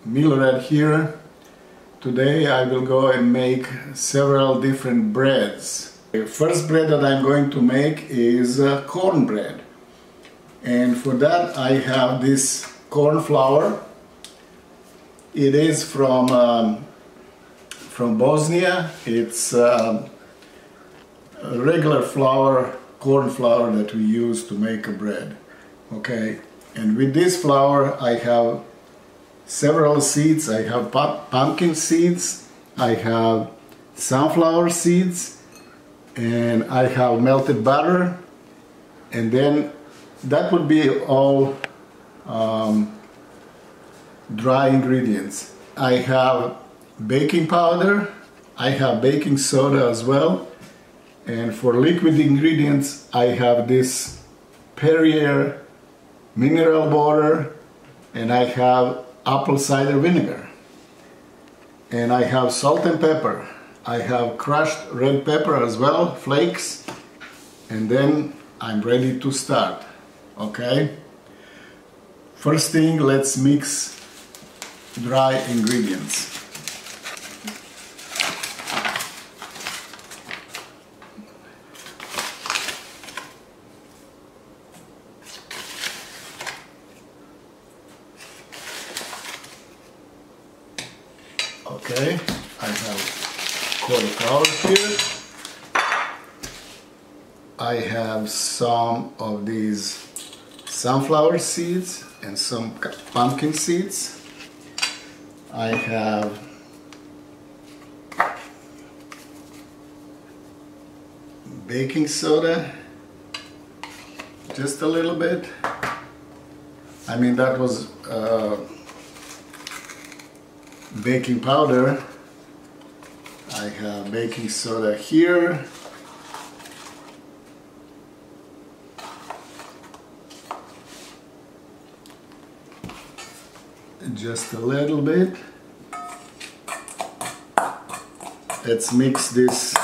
Milorad here. Today I will go and make several different breads. The first bread that I'm going to make is cornbread. And for that I have this corn flour. It is from Bosnia. It's a regular flour, corn flour that we use to make a bread. Okay, and with this flour I have several seeds. I have pumpkin seeds, I have sunflower seeds, and I have melted butter, and then that would be all dry ingredients. I have baking powder, I have baking soda as well, and for liquid ingredients I have this Perrier mineral water, and I have apple cider vinegar, and I have salt and pepper. I have crushed red pepper as well, flakes, and then I'm ready to start. Okay, first thing, let's mix dry ingredients. Okay, I have cauliflower here. I have some of these sunflower seeds and some pumpkin seeds. I have baking soda, just a little bit. I mean, that was baking powder. I have baking soda here. Just a little bit. Let's mix this.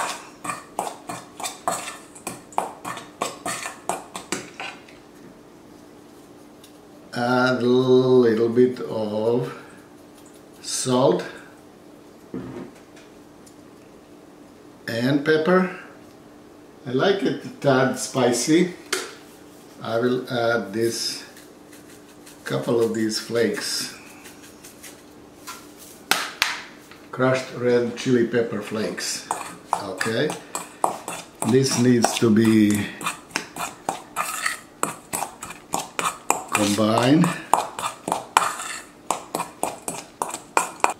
Add a little bit of salt and pepper. I like it a tad spicy. I will add this couple of these flakes, crushed red chili pepper flakes. Okay, this needs to be combined.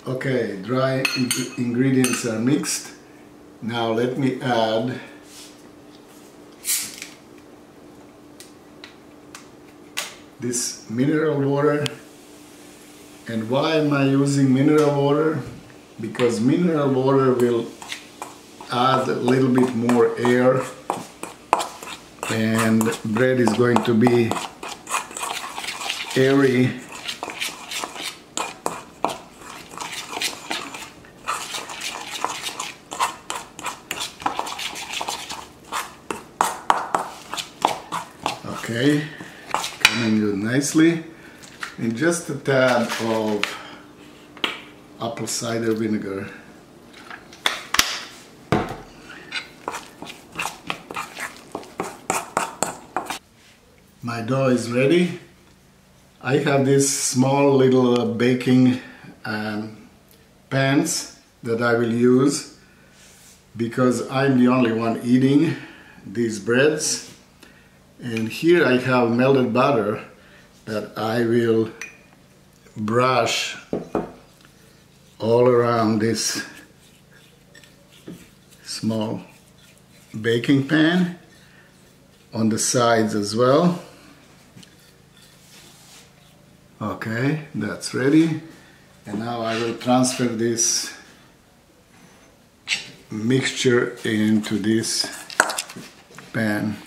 Okay, dry ingredients are mixed. Now let me add this mineral water. And why am I using mineral water? Because mineral water will add a little bit more air, and bread is going to be airy. Okay, coming good nicely, and just a tad of apple cider vinegar. My dough is ready. I have these small little baking pans that I will use because I'm the only one eating these breads. And here I have melted butter that I will brush all around this small baking pan, on the sides as well. Okay, that's ready. And now I will transfer this mixture into this pan.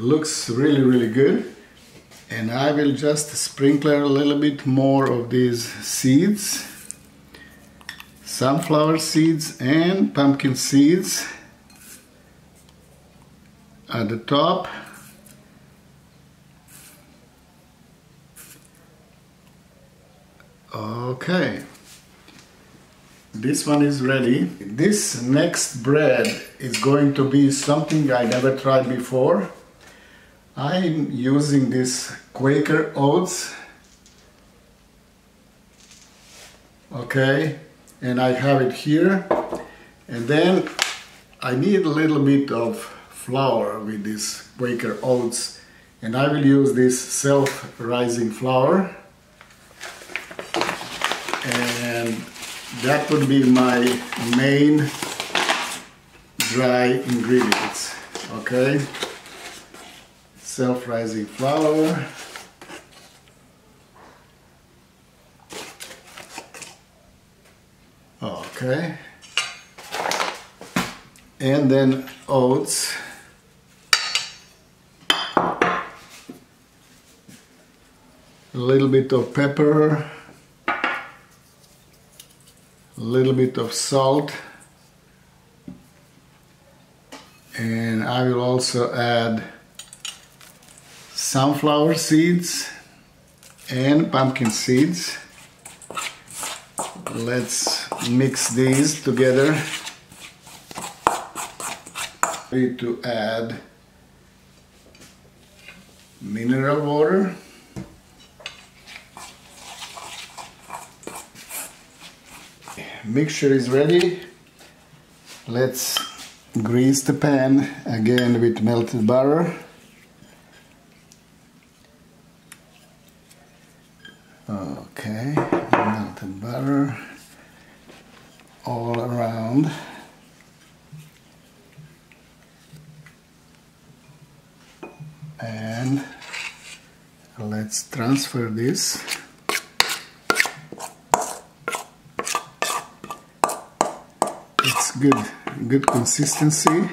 Looks really good. And I will just sprinkle a little bit more of these seeds, sunflower seeds and pumpkin seeds at the top. Okay, this one is ready. This next bread is going to be something I never tried before. I'm using this Quaker oats, okay, and I have it here. And then I need a little bit of flour with this Quaker oats, and I will use this self-rising flour, and that would be my main dry ingredients, okay? Self-rising flour, okay, and then oats, a little bit of pepper, a little bit of salt, and I will also add sunflower seeds and pumpkin seeds. Let's mix these together. We need to add mineral water, mixture is ready. Let's grease the pan again with melted butter. Okay, melted butter all around. And let's transfer this. It's good consistency.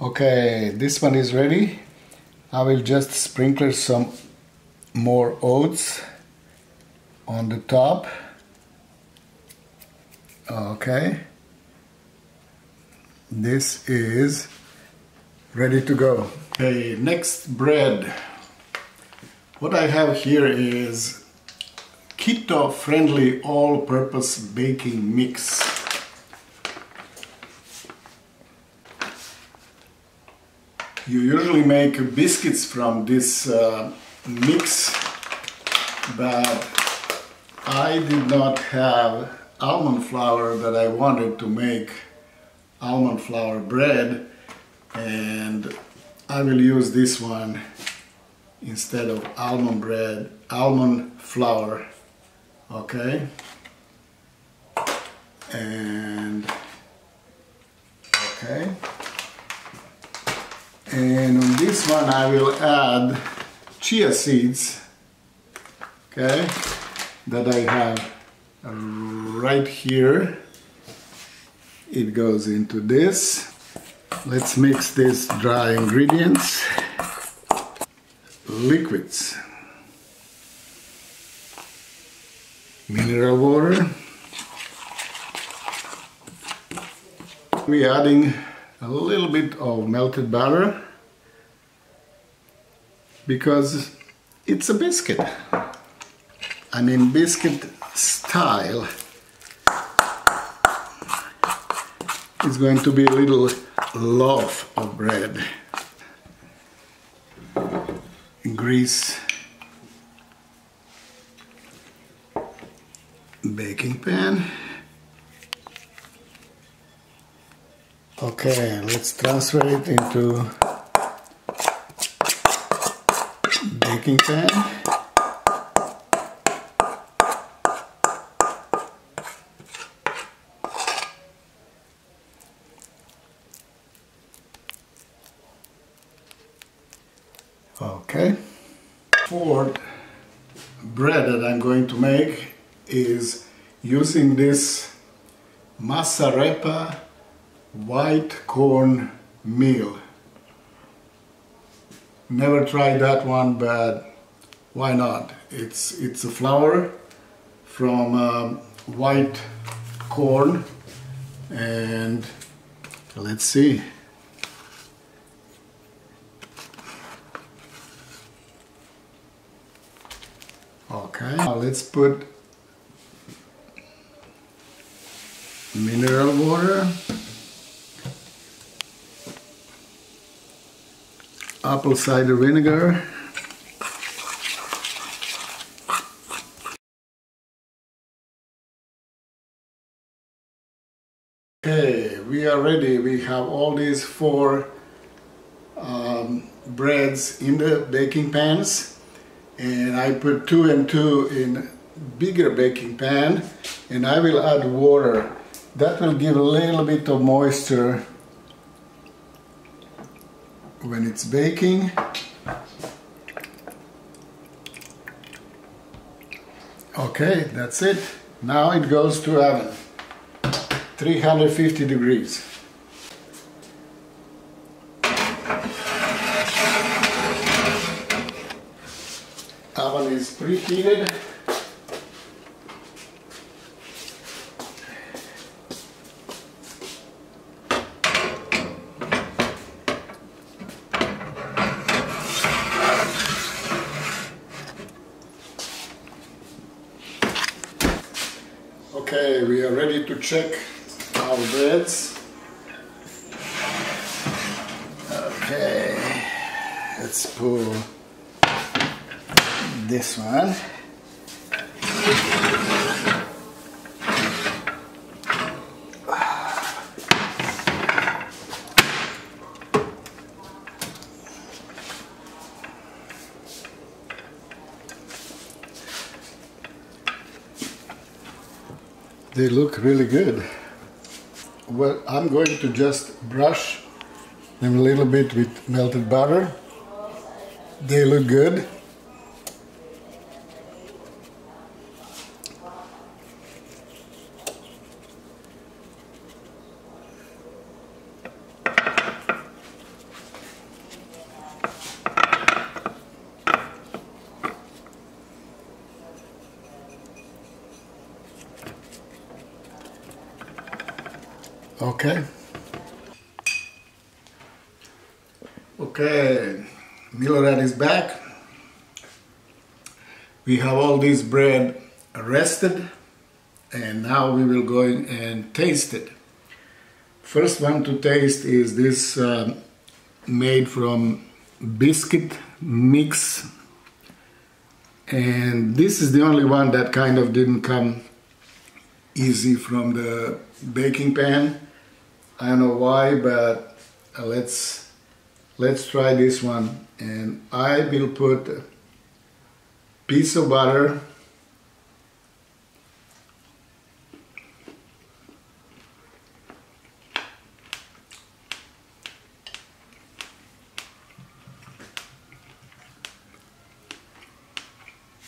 Okay, this one is ready. I will just sprinkle some more oats on the top. Okay, this is ready to go. Okay, next bread. What I have here is keto-friendly all-purpose baking mix. You usually make biscuits from this mix, but I did not have almond flour that I wanted to make almond flour bread, and I will use this one instead of almond flour, okay? And okay. And on this one I will add chia seeds, okay, that I have right here. It goes into this. Let's mix these dry ingredients. Liquids. Mineral water. We're adding a little bit of melted butter because it's a biscuit. I mean, biscuit style. It's going to be a little loaf of bread. Grease baking pan. Okay, let's transfer it into baking pan. Okay. Fourth bread that I'm going to make is using this Masarepa white corn meal. Never tried that one, but why not? It's a flour from white corn, and let's see. Okay, now let's put mineral water, apple cider vinegar, okay, we are ready. We have all these four breads in the baking pans, and I put 2 and 2 in bigger baking pan, and I will add water. That will give a little bit of moisture when it's baking. Okay, that's it. Now it goes to oven, 350 degrees. Oven is preheated. Okay, we are ready to check our breads. Okay, let's pull this one. They look really good. Well, I'm going to just brush them a little bit with melted butter. They look good. Okay. Okay, Milorad is back. We have all this bread rested, and now we will go in and taste it. First one to taste is this made from biscuit mix, and this is the only one that kind of didn't come easy from the baking pan. I don't know why, but let's try this one. And I will put a piece of butter,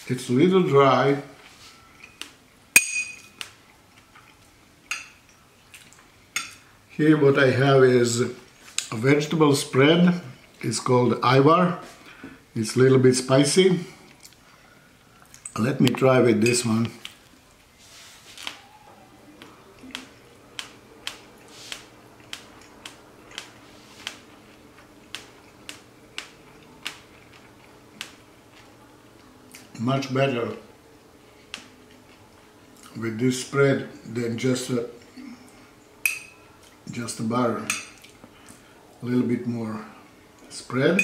it's a little dry. Here what I have is a vegetable spread. It's called Ivar. It's a little bit spicy. Let me try with this one. Much better with this spread than just the butter. A little bit more spread.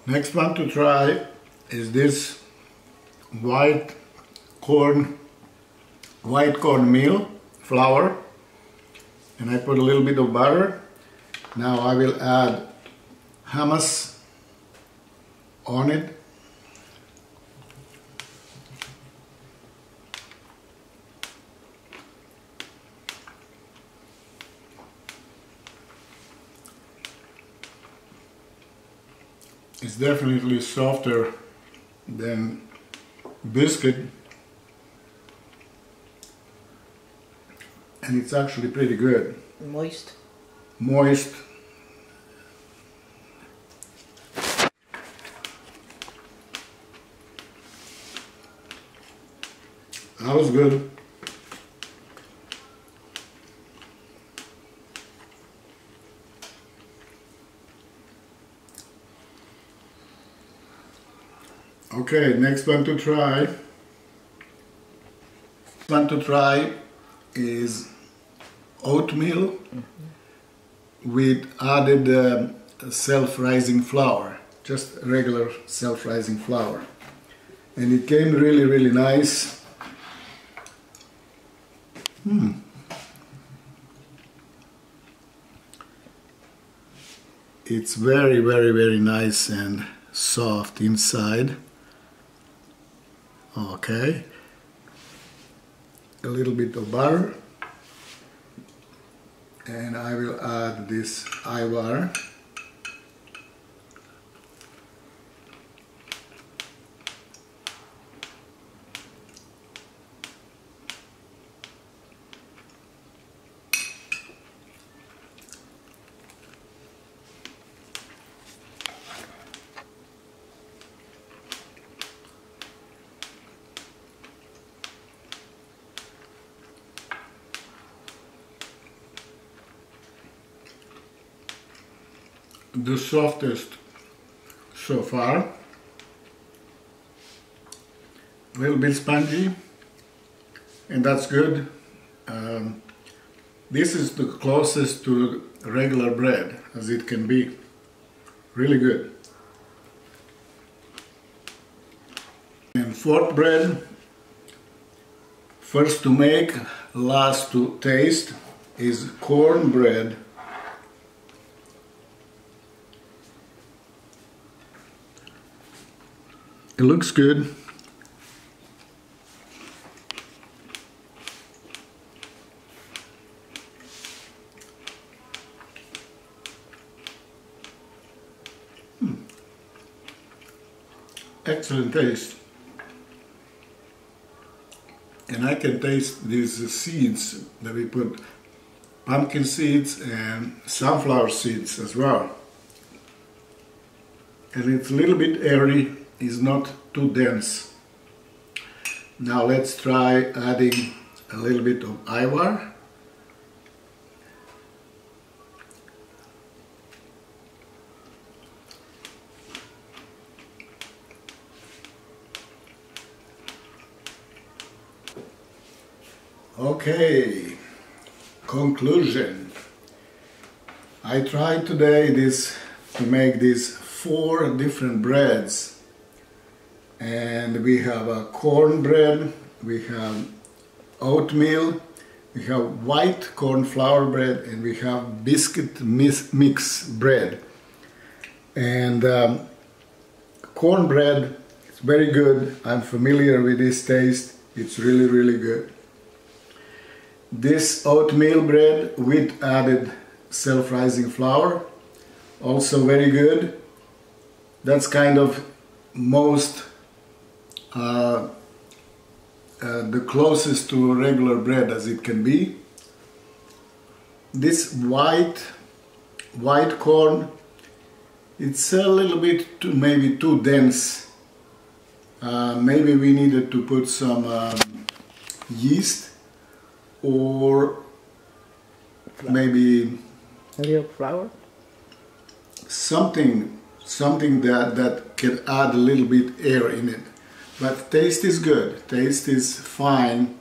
Next one to try is this white corn meal flour, and I put a little bit of butter. Now I will add hummus on it. It's definitely softer than biscuit, and it's actually pretty good. Moist. Moist. That was good. Okay, next one to try. One to try is oatmeal with added self-rising flour, just regular self-rising flour, and it came really nice. It's very nice and soft inside. Okay, a little bit of butter, and I will add this ivar. The softest so far, a little bit spongy, and that's good. This is the closest to regular bread as it can be. Really good. And fourth bread, first to make, last to taste, is cornbread. It looks good. Excellent taste. And I can taste these seeds that we put, pumpkin seeds and sunflower seeds as well. And it's a little bit airy. Is not too dense. Now let's try adding a little bit of ivar. Okay, conclusion. I tried today to make these 4 different breads. And we have a cornbread, we have oatmeal, we have white corn flour bread, and we have biscuit mix bread. And cornbread, it's very good. I'm familiar with this taste. It's really good. This oatmeal bread with added self-rising flour, also very good. That's kind of most the closest to regular bread as it can be. This white corn, it's a little bit maybe too dense. Maybe we needed to put some yeast or maybe flour, something that can add a little bit air in it. But taste is good, taste is fine.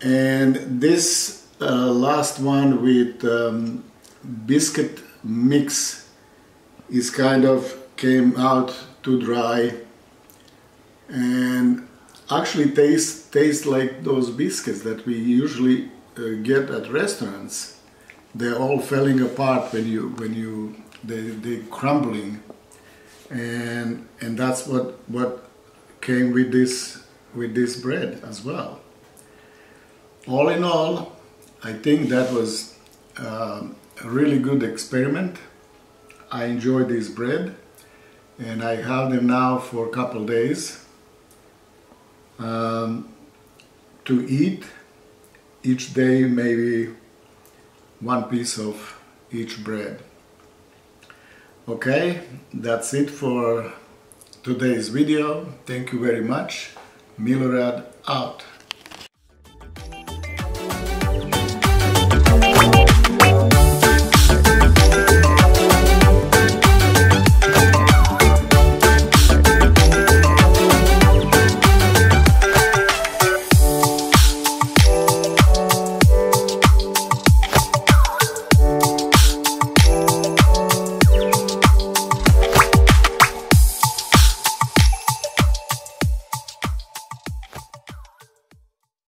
And this last one with biscuit mix is kind of came out too dry, and actually tastes like those biscuits that we usually get at restaurants. They're all falling apart when they're crumbling, and that's what came with this bread as well. All in all, I think that was a really good experiment. I enjoy this bread, and I have them now for a couple days to eat each day, maybe one piece of each bread. Okay, that's it for today's video. Thank you very much. Milorad out.